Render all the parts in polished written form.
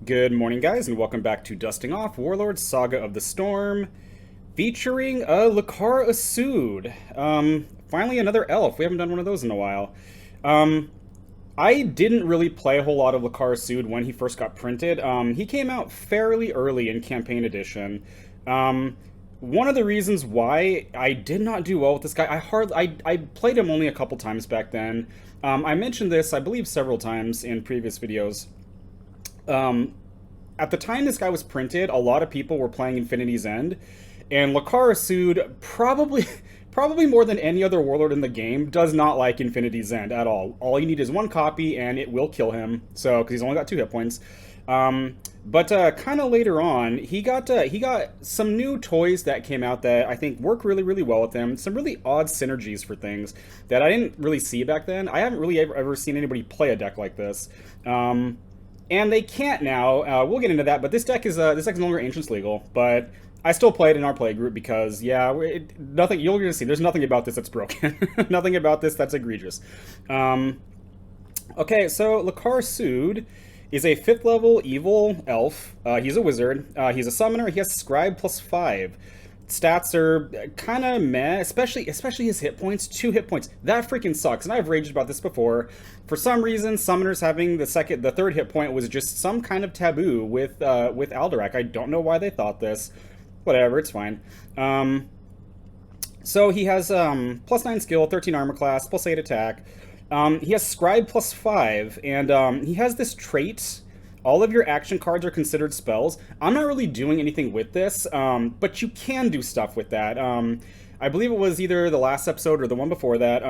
Good morning, guys, and welcome back to Dusting Off Warlord Saga of the Storm, featuring Lekar Osud. Finally another elf. We haven't done one of those in a while. Um, I didn't really play a whole lot of Lekar Osud when he first got printed. He came out fairly early in Campaign Edition. One of the reasons why I did not do well with this guy, I played him only a couple times back then. I mentioned this, I believe, several times in previous videos. Um, at the time this guy was printed, a lot of people were playing Infinity's End, and Lekar Osud probably more than any other warlord in the game does not like Infinity's End at all. All you need is one copy, and it will kill him. So because he's only got 2 hit points. But kind of later on, he got some new toys that came out that I think work really well with him. Some really odd synergies for things that I didn't really see back then. I haven't really ever seen anybody play a deck like this. And they can't now. We'll get into that. But this deck is no longer Ancients legal. But I still play it in our play group because nothing. You're gonna see. There's nothing about this that's broken. Nothing about this that's egregious. Okay, so Lekar Osud is a 5th level evil elf. He's a wizard. He's a summoner. He has Scribe +5. Stats are kind of meh, especially his hit points. 2 hit points. That freaking sucks. And I've raged about this before. For some reason, summoners having the 3rd hit point was just some kind of taboo with Alderac. I don't know why they thought this. Whatever, it's fine. So he has +9 skill, 13 armor class, +8 attack. He has Scribe +5, and he has this trait. All of your action cards are considered spells. I'm not really doing anything with this, but you can do stuff with that. I believe it was either the last episode or the one before that.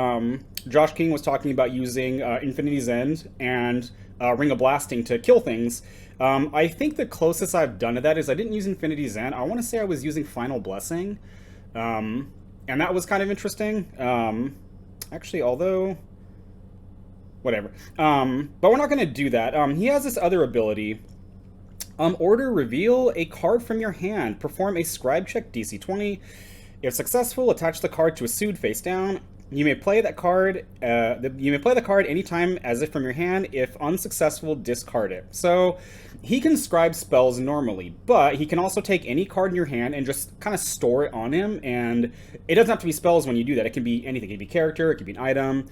Josh King was talking about using Infinity's End and Ring of Blasting to kill things. I think the closest I've done to that is I didn't use Infinity's End. I want to say I was using Final Blessing, and that was kind of interesting. Actually, although... whatever. But we're not going to do that. He has this other ability. Order, reveal a card from your hand. Perform a Scribe check, DC 20. If successful, attach the card to Osud face down. You may play that card. You may play the card anytime as if from your hand. If unsuccessful, discard it. So he can scribe spells normally, but he can also take any card in your hand and just kind of store it on him. And it doesn't have to be spells when you do that. It can be anything. It can be character. It can be an item.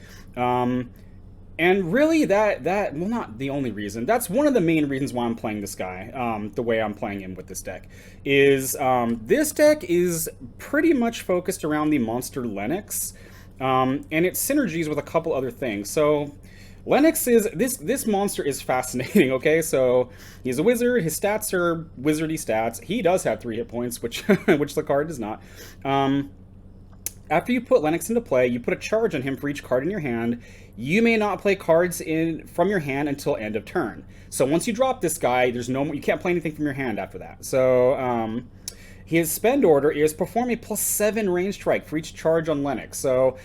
And really, well, not the only reason. That's one of the main reasons why I'm playing this guy, the way I'm playing him with this deck, is this deck is pretty much focused around the monster Lennox, and its synergies with a couple other things. So Lennox is, this monster is fascinating, okay? So he's a wizard, his stats are wizardy stats. He does have 3 hit points, which the card does not. After you put Lennox into play, you put a charge on him for each card in your hand. You may not play cards from your hand until end of turn. So once you drop this guy, there's no more, you can't play anything from your hand after that. So his spend order is perform a +7 range strike for each charge on Lennox. So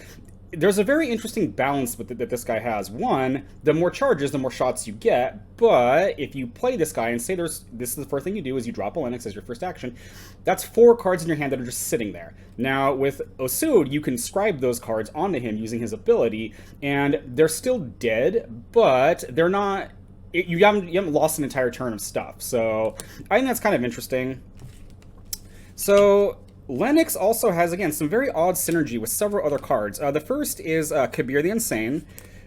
there's a very interesting balance that this guy has. One, the more charges, the more shots you get, but if you play this guy and say this is the first thing you do is you drop a Lennox as your first action, that's 4 cards in your hand that are just sitting there. Now, with Osud, you can scribe those cards onto him using his ability, and they're still dead, but they're not... You haven't lost an entire turn of stuff, so I think that's kind of interesting. So... Lennox also has, again, some very odd synergy with several other cards. The first is Kabir the Insane.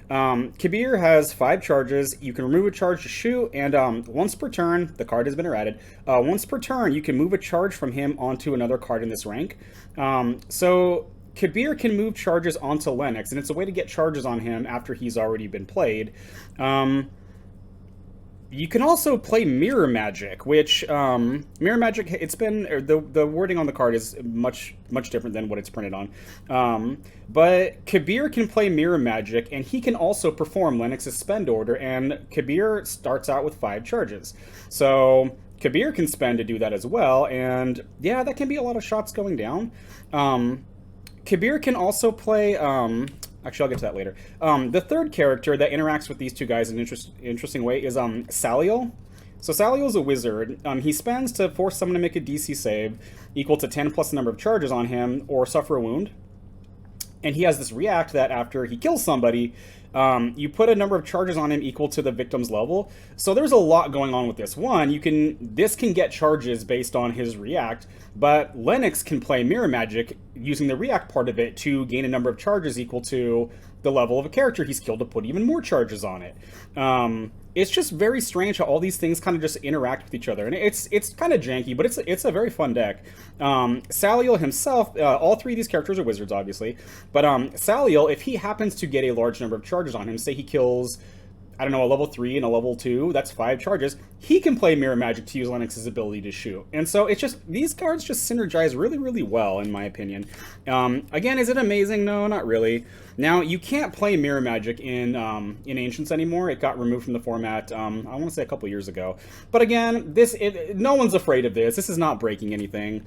Kabir has 5 charges. You can remove a charge to shoot, and once per turn, the card has been errated. Once per turn, you can move a charge from him onto another card in this rank. So Kabir can move charges onto Lennox, and it's a way to get charges on him after he's already been played. You can also play Mirror Magic, which, Mirror Magic, it's been, the wording on the card is much different than what it's printed on. But Kabir can play Mirror Magic, and he can also perform Lennox's spend order, and Kabir starts out with 5 charges. So Kabir can spend to do that as well, and yeah, that can be a lot of shots going down. Kabir can also play, actually, I'll get to that later. The third character that interacts with these two guys in an interesting way is Saliel. So Saliel is a wizard. He spends to force someone to make a DC save equal to 10 plus the number of charges on him or suffer a wound. And he has this react that after he kills somebody, you put a number of charges on him equal to the victim's level. So there's a lot going on with this. One, this can get charges based on his react, but Lennox can play mirror magic using the react part of it to gain a number of charges equal to the level of a character he's killed to put even more charges on it. It's just very strange how all these things kind of just interact with each other, and it's kind of janky, but it's a very fun deck. Saliel himself, all three of these characters are wizards, obviously, but Saliel, if he happens to get a large number of charges on him, say he kills, I don't know, a level 3 and a level 2, that's 5 charges, he can play Mirror Magic to use Lennox's ability to shoot. And so it's just, these cards just synergize really, really well, in my opinion. Again, is it amazing? No, not really. Now, you can't play Mirror Magic in Ancients anymore. It got removed from the format, I want to say a couple years ago. But again, no one's afraid of this. This is not breaking anything.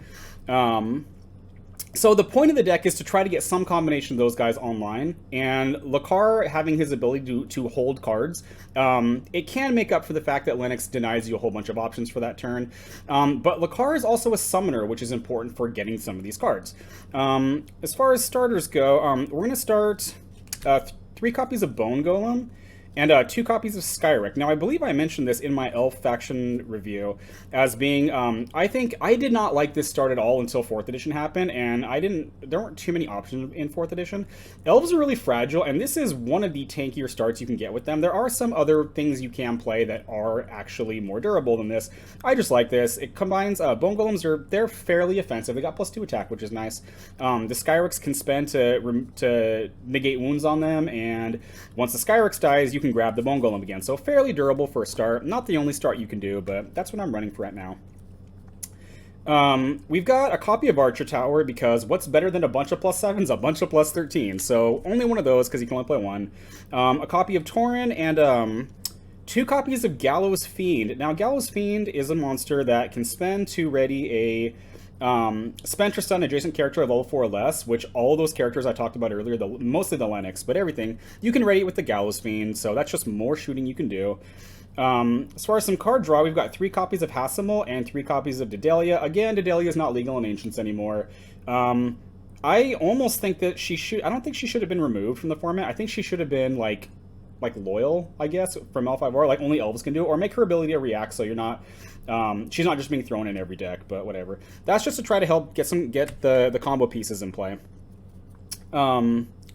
So the point of the deck is to try to get some combination of those guys online, and Lekar having his ability to hold cards, it can make up for the fact that Lennox denies you a whole bunch of options for that turn. But Lekar is also a summoner, which is important for getting some of these cards. As far as starters go, we're going to start 3 copies of Bone Golem, and 2 copies of Skyrick. Now, I believe I mentioned this in my Elf faction review as being, I think I did not like this start at all until 4th edition happened, and there weren't too many options in 4th edition. Elves are really fragile, and this is one of the tankier starts you can get with them. There are some other things you can play that are actually more durable than this. I just like this. It combines, Bone Golems they're fairly offensive. They got +2 attack, which is nice. The Skyricks can spend to negate wounds on them, and once the Skyricks dies, you can grab the Bone Golem again. So fairly durable for a start. Not the only start you can do, but that's what I'm running for right now. We've got a copy of Archer Tower because what's better than a bunch of +7s? A bunch of +13s. So only one of those because you can only play one. A copy of Tauren and 2 copies of Gallows Fiend. Now, Gallows Fiend is a monster that can spend to ready a spend or stun adjacent character at level 4 or less, which all of those characters I talked about earlier, mostly the Lennox, but everything, you can ready it with the Gallows Fiend, so that's just more shooting you can do. As far as some card draw, we've got 3 copies of Hasimel and 3 copies of Dedalia. Again, Dedalia is not legal in Ancients anymore. I almost think that I don't think she should have been removed from the format. I think she should have been, like loyal, I guess, from L5R, like only elves can do, or make her ability to react so you're not, she's not just being thrown in every deck, but whatever. That's just to try to help get the combo pieces in play.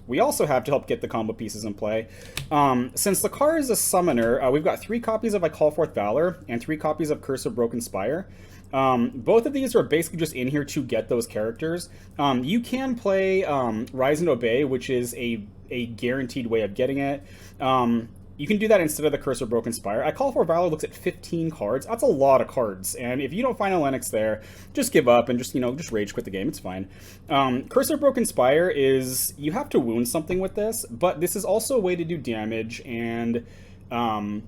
We also have to help get the combo pieces in play. Since Lekar is a summoner, we've got 3 copies of I Call Forth Valor and 3 copies of Curse of Broken Spire. Both of these are basically just in here to get those characters. You can play Rise and Obey, which is a guaranteed way of getting it. You can do that instead of the Curse of Broken Spire. I Call for Valor looks at 15 cards. That's a lot of cards. And if you don't find a Lennox there, just give up and just rage quit the game. It's fine. Curse of Broken Spire is, you have to wound something with this, but this is also a way to do damage. And I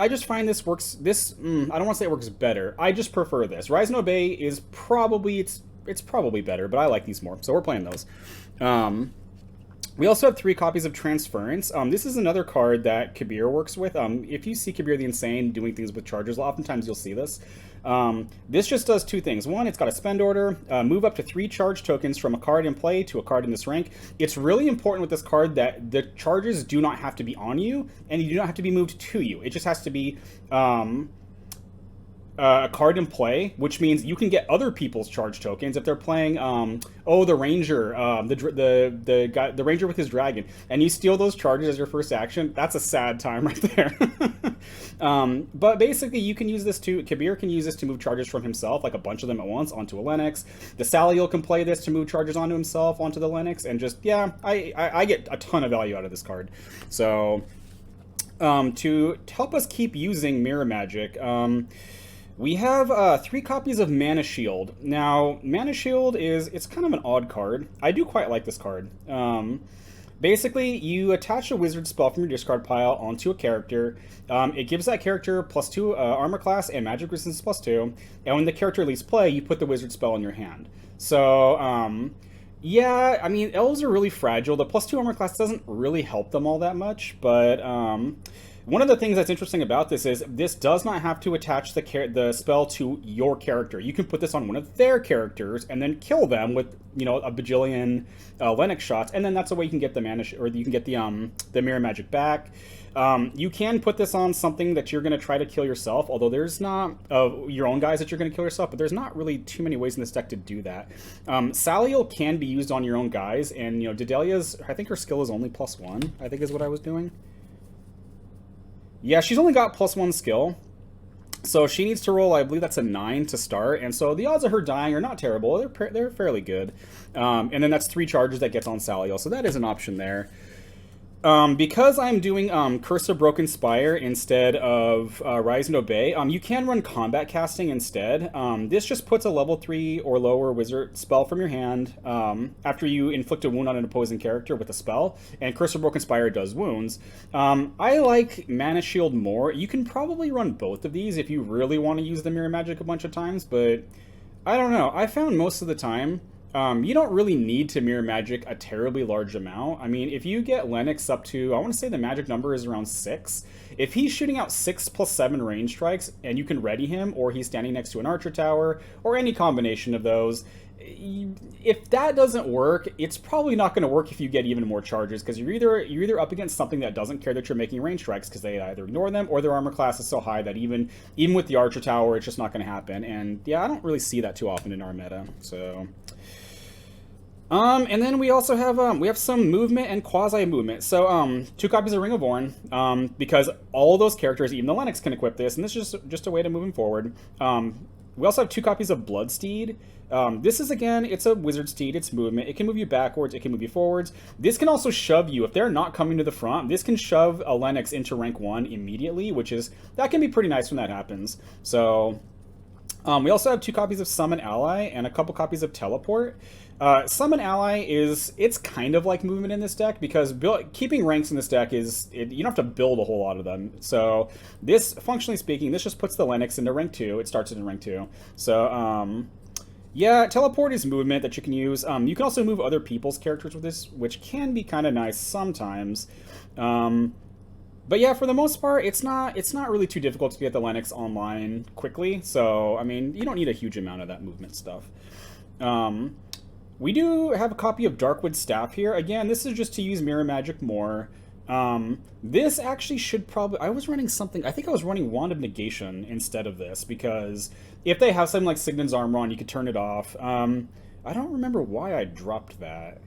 just find this works, I don't want to say it works better. I just prefer this. Rise and Obey is probably, it's probably better, but I like these more. So we're playing those. We also have 3 copies of Transference. This is another card that Kabir works with. If you see Kabir the Insane doing things with charges, oftentimes you'll see this. This just does 2 things. One, it's got a spend order, move up to 3 charge tokens from a card in play to a card in this rank. It's really important with this card that the charges do not have to be on you, and you do not have to be moved to you. It just has to be a card in play, which means you can get other people's charge tokens if they're playing the ranger, the ranger with his dragon, and you steal those charges as your first action. That's a sad time right there. But basically you can use this Kabir can use this to move charges from himself, like a bunch of them at once, onto a Lennox. The Saliel can play this to move charges onto himself, onto the Lennox, and just, I get a ton of value out of this card. So to help us keep using Mirror Magic, we have 3 copies of Mana Shield. Now, Mana Shield it's kind of an odd card. I do quite like this card. Basically, you attach a wizard spell from your discard pile onto a character. It gives that character +2 armor class and magic resistance +2. And when the character leaves play, you put the wizard spell in your hand. So, yeah, I mean, elves are really fragile. The +2 armor class doesn't really help them all that much, but One of the things that's interesting about this is this does not have to attach the spell to your character. You can put this on one of their characters and then kill them with, you know, a bajillion Lennox shots, and then that's the way you can get the mana or you can get the mirror magic back. You can put this on something that you're going to try to kill yourself, although there's not your own guys that you're going to kill yourself, but there's not really too many ways in this deck to do that. Saliel can be used on your own guys, and, you know, Dedelia's, I think her skill is only +1, I think is what I was doing. Yeah, she's only got +1 skill, so she needs to roll, I believe that's a 9 to start, and so the odds of her dying are not terrible. They're fairly good. And then that's 3 charges that gets on Saliel, so that is an option there. Because I'm doing Curse of Broken Spire instead of Rise and Obey, you can run Combat Casting instead. This just puts a level 3 or lower wizard spell from your hand after you inflict a wound on an opposing character with a spell, and Curse of Broken Spire does wounds. I like Mana Shield more. You can probably run both of these if you really want to use the Mirror Magic a bunch of times, but I don't know. I found most of the time you don't really need to Mirror Magic a terribly large amount. I mean, if you get Lennox up to, I want to say the magic number is around 6. If he's shooting out 6 + 7 range strikes, and you can ready him, or he's standing next to an archer tower, or any combination of those, if that doesn't work, it's probably not going to work if you get even more charges, because you're either up against something that doesn't care that you're making range strikes, because they either ignore them, or their armor class is so high that even with the archer tower, it's just not going to happen. And yeah, I don't really see that too often in our meta, so... and then we also have some movement and quasi-movement. So, 2 copies of Ring of Orn, because all those characters, even the Lennox, can equip this, and this is just a way to move him forward. We also have 2 copies of Bloodsteed. This is, again, it's a wizard steed, it's movement. It can move you backwards, it can move you forwards. This can also shove you. If they're not coming to the front, this can shove a Lennox into rank 1 immediately, that can be pretty nice when that happens. So... we also have 2 copies of Summon Ally and a couple copies of Teleport. Summon Ally it's kind of like movement in this deck, because keeping ranks in this deck you don't have to build a whole lot of them. So this, functionally speaking, this just puts the Lennox into rank 2. It starts in rank 2. So, yeah, Teleport is movement that you can use. You can also move other people's characters with this, which can be kind of nice sometimes. But yeah, for the most part, it's not really too difficult to get the Lennox online quickly. So, I mean, you don't need a huge amount of that movement stuff. We do have a copy of Darkwood Staff here. Again, this is just to use Mirror Magic more. This actually should probably... I was running something... I think I was running Wand of Negation instead of this, because if they have something like Signan's Armor on, you could turn it off. I don't remember why I dropped that.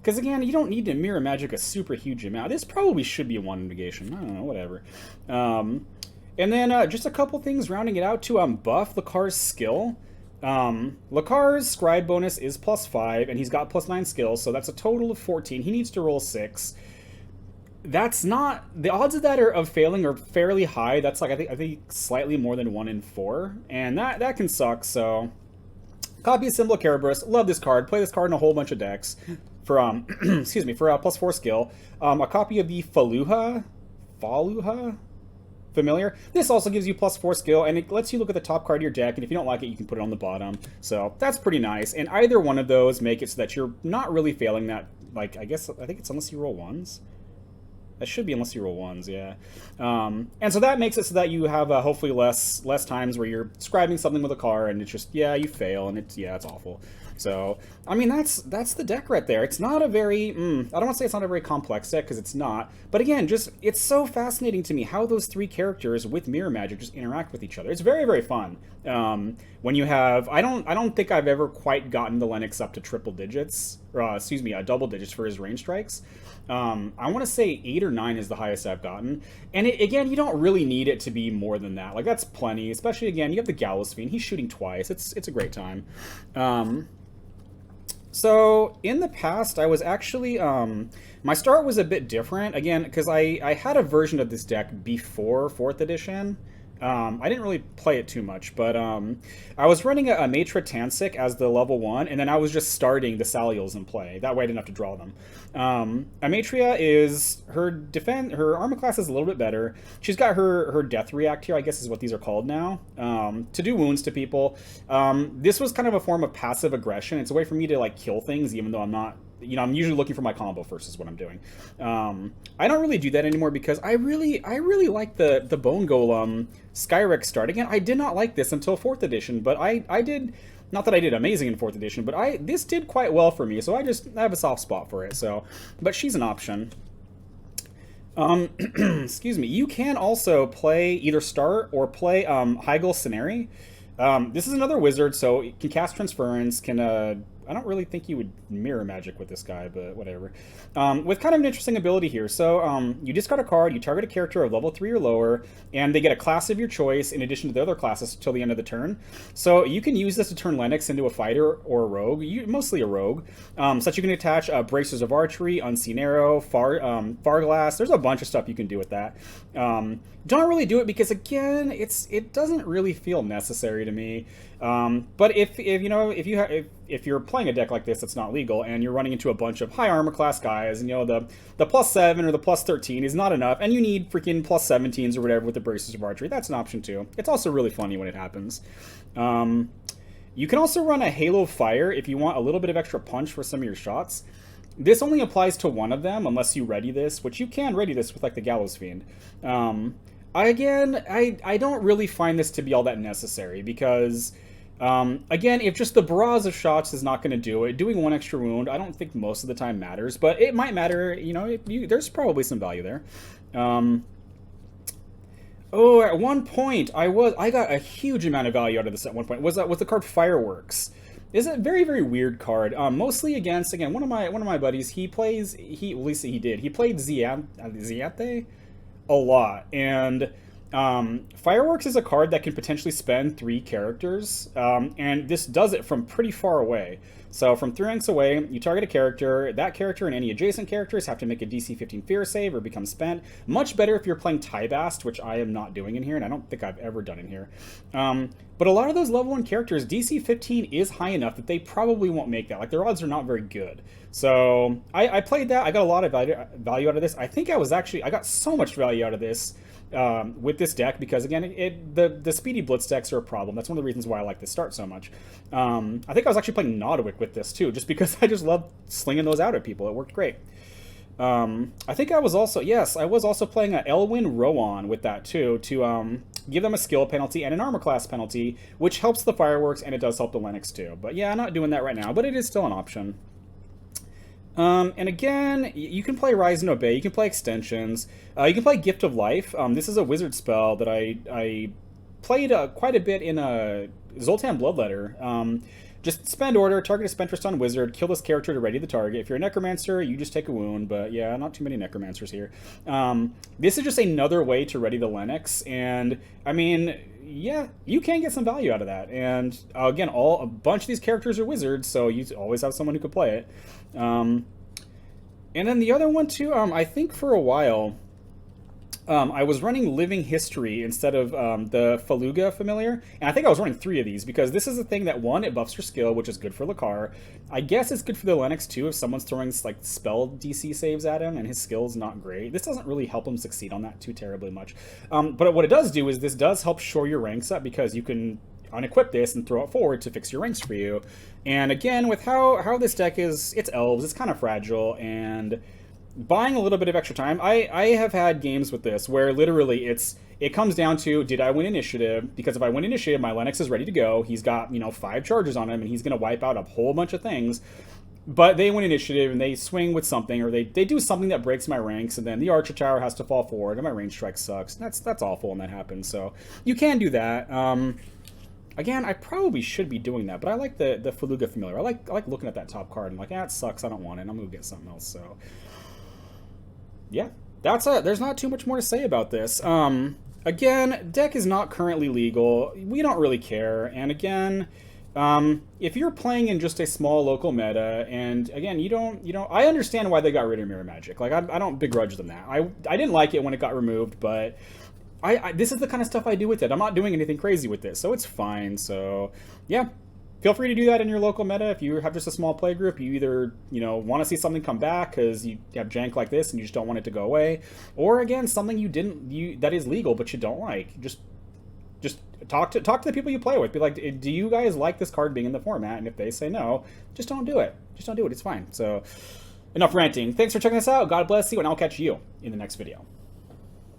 Because, again, you don't need to Mirror Magic a super huge amount. This probably should be a Wand of Negation. I don't know, whatever. And then just a couple things rounding it out to buff Lekar's skill. Lekar's Scribe bonus is +5, and he's got +9 skills, so that's a total of 14. He needs to roll 6. That's not... The odds of that of failing are fairly high. That's like, I think slightly more than 1 in 4. And that can suck, so... Copy of Symbol of Kerberos. Love this card. Play this card in a whole bunch of decks. For, excuse me, for +4 skill. A copy of the Faluha? Familiar. This also gives you +4 skill, and it lets you look at the top card of your deck, and if you don't like it, you can put it on the bottom. So that's pretty nice. And either one of those make it so that you're not really failing that, like, I think it's unless you roll 1s. That should be unless you roll 1s, yeah. And so that makes it so that you have hopefully less times where you're scribing something with a card, and it's just, yeah, you fail, and it's awful. So, I mean, that's the deck right there. It's not a very, I don't want to say it's not a very complex deck, because it's not. But again, just, it's so fascinating to me how those 3 characters with Mirror Magic just interact with each other. It's very, very fun. When you have, I don't think I've ever quite gotten the Lennox up to triple digits, or, excuse me, double digits for his range strikes. I want to say 8 or 9 is the highest I've gotten. And again, you don't really need it to be more than that. Like, that's plenty. Especially, again, you have the Gallows Fiend. He's shooting twice. It's a great time. So, in the past, I was actually... my start was a bit different. Again, because I had a version of this deck before 4th edition. I didn't really play it too much, but I was running a Matra Tansik as the level 1, and then I was just starting the Saliels in play. That way I didn't have to draw them. Amatria is... Her armor class is a little bit better. She's got her Death React here, I guess is what these are called now, to do wounds to people. This was kind of a form of passive aggression. It's a way for me to, like, kill things, even though I'm not I'm usually looking for my combo first is what I'm doing. I don't really do that anymore because I really like the Bone Golem Skyrex start. Again, I did not like this until 4th edition, but I did, not that I did amazing in 4th edition, but this did quite well for me, so I have a soft spot for it. So, but she's an option. Excuse me. You can also play either start or play Heigl Scenari. This is another wizard, so it can cast Transference, I don't really think you would mirror magic with this guy, but whatever. With kind of an interesting ability here. So you discard a card, you target a character of level 3 or lower, and they get a class of your choice in addition to the other classes until the end of the turn. So you can use this to turn Lennox into a fighter or a rogue, mostly a rogue. Such you can attach Bracers of Archery, Unseen Arrow, Farglass. There's a bunch of stuff you can do with that. Don't really do it because, again, it doesn't really feel necessary to me. But if you're playing a deck like this that's not legal and you're running into a bunch of high armor class guys, and the +7 or the +13 is not enough, and you need freaking +17s or whatever with the Bracers of Archery, that's an option too. It's also really funny when it happens. You can also run a Halo Fire if you want a little bit of extra punch for some of your shots. This only applies to one of them unless you ready this, which you can ready this with like the Gallows Fiend. I don't really find this to be all that necessary because, again, if just the barrage of shots is not going to do it, doing 1 extra wound, I don't think most of the time matters, but it might matter, there's probably some value there. Oh, at one point, I got a huge amount of value out of this at one point, was the card Fireworks. Is a very, very weird card. Mostly against, again, one of my buddies, he played Ziate a lot, and Fireworks is a card that can potentially spend 3 characters, and this does it from pretty far away. So from 3 ranks away, you target a character, that character and any adjacent characters have to make a DC 15 fear save or become spent. Much better if you're playing Tybast, which I am not doing in here, and I don't think I've ever done in here. But a lot of those level 1 characters, DC 15 is high enough that they probably won't make that. Like, their odds are not very good. So I played that, I got a lot of value out of this. I think I got so much value out of this with this deck because, again, the speedy blitz decks are a problem. That's one of the reasons why I like this start so much. I think I was actually playing Nodwick with this too, just because I just love slinging those out at people. It worked great. I think I was also playing a Elwyn Rowan with that too, to give them a skill penalty and an armor class penalty, which helps the Fireworks, and it does help the Lennox too. But yeah, I'm not doing that right now, but it is still an option. And again, you can play Rise and Obey, you can play Extensions, you can play Gift of Life. This is a wizard spell that I played quite a bit in Zoltan Bloodletter. Just spend order, target a Spectrist on Wizard, kill this character to ready the target. If you're a Necromancer, you just take a wound, but yeah, not too many Necromancers here. This is just another way to ready the Lennox, and I mean, yeah, you can get some value out of that. And again, a bunch of these characters are wizards, so you always have someone who could play it. And then the other one too, I think for a while, I was running Living History instead of the Faluga Familiar, and I think I was running 3 of these because this is a thing that, one, it buffs your skill, which is good for Lekar. I guess it's good for the Lennox too if someone's throwing like spell DC saves at him and his skill's not great. This doesn't really help him succeed on that too terribly much. But what it does do is this does help shore your ranks up because you can unequip this and throw it forward to fix your ranks for you. And again, with how this deck is, it's elves, it's kind of fragile, and buying a little bit of extra time. I have had games with this where literally it comes down to, did I win initiative? Because if I win initiative, my Lennox is ready to go. He's got, 5 charges on him, and he's going to wipe out a whole bunch of things. But they win initiative, and they swing with something, or they do something that breaks my ranks, and then the Archer Tower has to fall forward, and my range strike sucks. That's awful when that happens, so you can do that. Again, I probably should be doing that, but I like the Faluga Familiar. I like looking at that top card and like, it sucks, I don't want it, I'm going to get something else, so yeah, there's not too much more to say about this. Again, deck is not currently legal. We don't really care. And again, if you're playing in just a small local meta, and again, I understand why they got rid of Mirror Magic. Like, I don't begrudge them that. I didn't like it when it got removed, but this is the kind of stuff I do with it. I'm not doing anything crazy with this, so it's fine. So yeah. Feel free to do that in your local meta. If you have just a small play group, you either, want to see something come back because you have jank like this and you just don't want it to go away, or again, something that is legal but you don't like. Just talk to the people you play with. Be like, do you guys like this card being in the format? And if they say no, just don't do it. Just don't do it. It's fine. So enough ranting. Thanks for checking this out. God bless you, and I'll catch you in the next video.